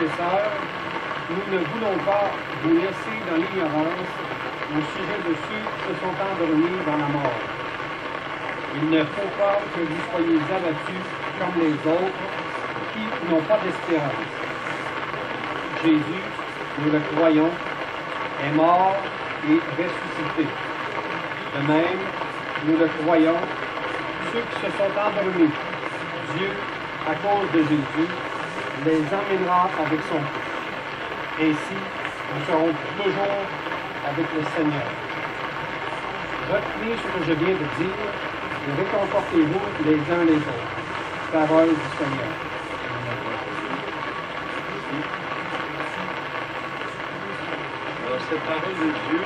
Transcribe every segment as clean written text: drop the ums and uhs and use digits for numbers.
et sœurs, nous ne voulons pas vous laisser dans l'ignorance au sujet de ceux qui se sont endormis dans la mort. Il ne faut pas que vous soyez abattus comme les autres qui n'ont pas d'espérance. Jésus, nous le croyons, est mort et ressuscité. De même, nous le croyons, ceux qui se sont endormis, Dieu, à cause de Jésus, les emmènera avec son Fils. Ainsi, nous serons toujours avec le Seigneur. Retenez ce que je viens de dire et réconfortez-vous les uns les autres. Parole du Seigneur. Alors, cette parole de Dieu,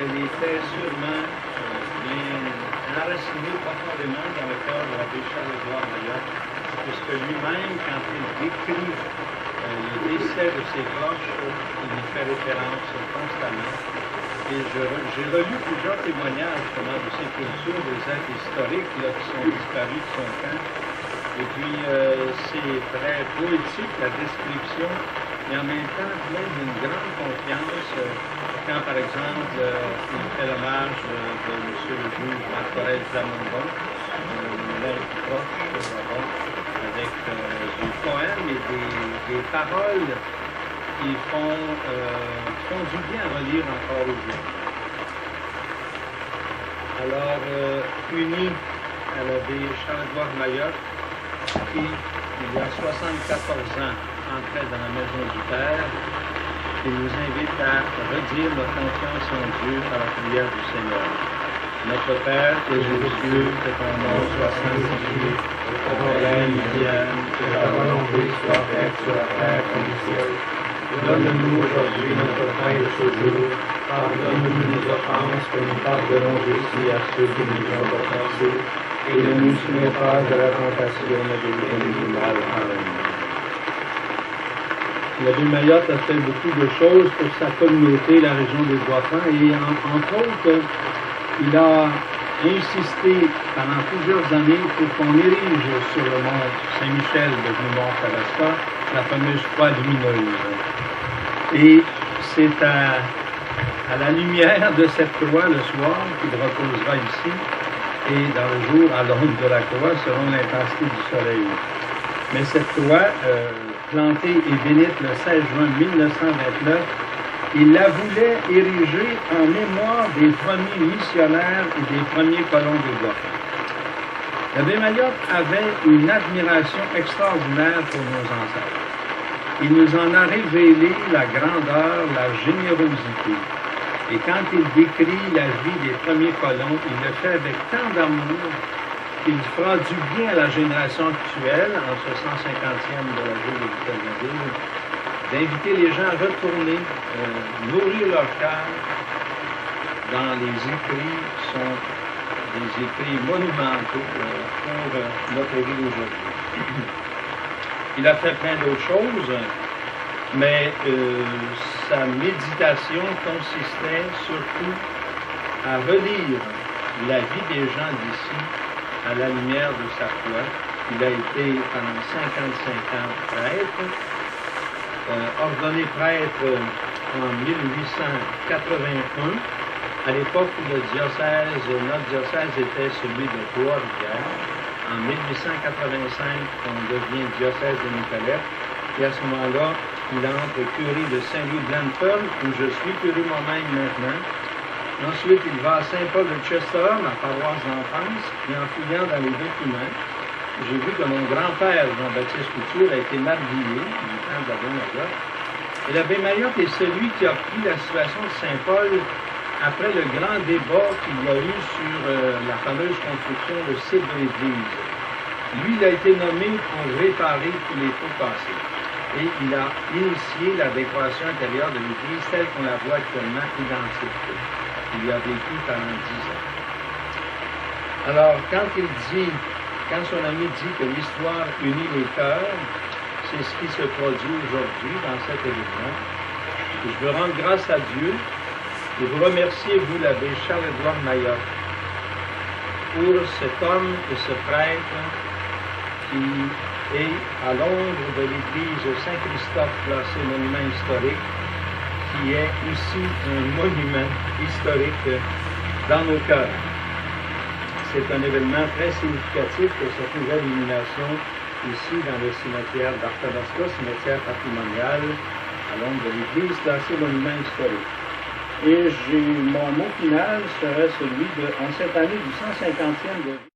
elle était sûrement bien enracinée profondément dans le cœur de l'abbé Charles-Édouard Mayotte, puisque lui-même, quand il décrit le décès de ses proches, il y fait référence constamment. Et j'ai relu plusieurs témoignages justement de ces cultures, des êtres historiques là, qui sont disparus de son temps. Et puis, c'est très poétique, la description, mais en même temps plein d'une grande confiance. Quand, par exemple, il fait l'hommage de M. le juge Marc-Aurèle Plamondon, l'un plus proche, avec des poèmes et des paroles qui font du bien à relire encore aujourd'hui. Alors, uni à l'abbé Charles-Édouard Mayotte, qui, il y a 74 ans, entrait dans la maison du Père, et nous invite à redire notre confiance en Dieu par la prière du Seigneur. Notre Père, qui es aux cieux, que ton nom soit sanctifié, que ton règne vienne, que ta volonté soit faite sur la terre comme au ciel. Donne-nous aujourd'hui notre pain de ce jour. Pardonne-nous nos offenses, que nous pardonnons aussi à ceux qui nous ont offensés. Et ne nous soumets pas de la tentation, mais délivre-nous du mal. Amen. L'abbé Mayotte a fait beaucoup de choses pour sa communauté, la région des Bois-Francs, et entre autres, il a insisté pendant plusieurs années pour qu'on érige sur le mont Saint-Michel de Mont-Tabasca la fameuse croix lumineuse. Et c'est à la lumière de cette croix le soir qu'il reposera ici, et dans le jour à l'ombre de la croix selon l'intensité du soleil. Mais cette croix, plantée et bénite le 16 juin 1929, il la voulait ériger en mémoire des premiers missionnaires et des premiers colons des Bois-Francs. L'abbé Mayotte avait une admiration extraordinaire pour nos ancêtres. Il nous en a révélé la grandeur, la générosité. Et quand il décrit la vie des premiers colons, il le fait avec tant d'amour qu'il fera du bien à la génération actuelle, en ce 150e de la vie de l'État-Ville, d'inviter les gens à retourner, nourrir leur cœur dans les écrits qui sont des écrits monumentaux pour notre vie d'aujourd'hui. Il a fait plein d'autres choses, mais sa méditation consistait surtout à relire la vie des gens d'ici à la lumière de sa foi. Il a été pendant 55 ans prêtre, ordonné prêtre en 1881, à l'époque où notre diocèse était celui de Trois-Rivières. En 1885, on devient diocèse de Nicolette, et à ce moment-là, il entre curé de Saint-Louis-de-Lanfern, où je suis curé moi-même maintenant. Ensuite, il va à Saint-Paul de Chester, ma paroisse d'enfance, et en fouillant dans les documents, j'ai vu que mon grand-père, Jean-Baptiste Couture, a été marguillé du temps de l'abbé Mayotte. Et l'abbé Mayotte est celui qui a pris la situation de Saint-Paul après le grand débat qu'il y a eu sur la fameuse construction de site de l'église. Lui, il a été nommé pour réparer tous les faux passés. Et il a initié la décoration intérieure de l'église telle qu'on la voit actuellement identique. Il y a vécu pendant 10 ans. Alors, quand son ami dit que l'histoire unit les cœurs, c'est ce qui se produit aujourd'hui dans cet événement. Et je veux rendre grâce à Dieu et vous remercier, vous, l'abbé Charles-Édouard Mayotte, pour cet homme et ce prêtre qui et à l'ombre de l'église Saint-Christophe, classée monument historique, qui est aussi un monument historique dans nos cœurs. C'est un événement très significatif que cette nouvelle illumination ici dans le cimetière d'Arthabasca, cimetière patrimonial, à l'ombre de l'église classée monument historique. Et mon mot final serait celui de, en cette année du 150e de vie,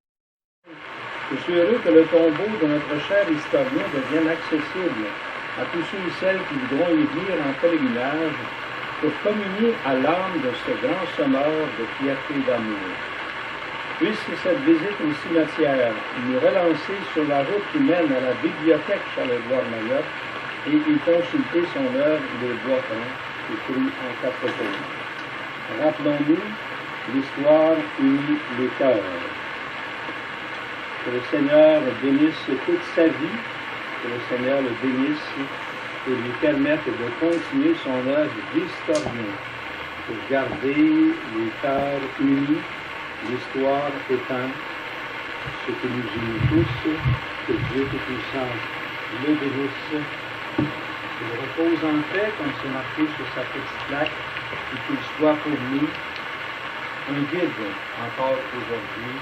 je suis heureux que le tombeau de notre cher historien devienne accessible à tous ceux et celles qui voudront y venir en pèlerinage pour communier à l'âme de ce grand sommeur de fierté et d'amour. Puisse cette visite au cimetière nous relancer sur la route qui mène à la bibliothèque Charles-Édouard Mayotte et y consulter son œuvre Les Bois-Francs, écrit en 4 tomes. Rappelons-nous, l'histoire unit les cœurs. Que le Seigneur bénisse toute sa vie, que le Seigneur le bénisse et lui permette de continuer son œuvre d'historien pour garder les cœurs unis, l'histoire étant ce que nous unit tous, que Dieu Tout-Puissant le bénisse, qu'il repose en paix, comme c'est marqué sur sa petite plaque, et qu'il soit pour nous un guide encore aujourd'hui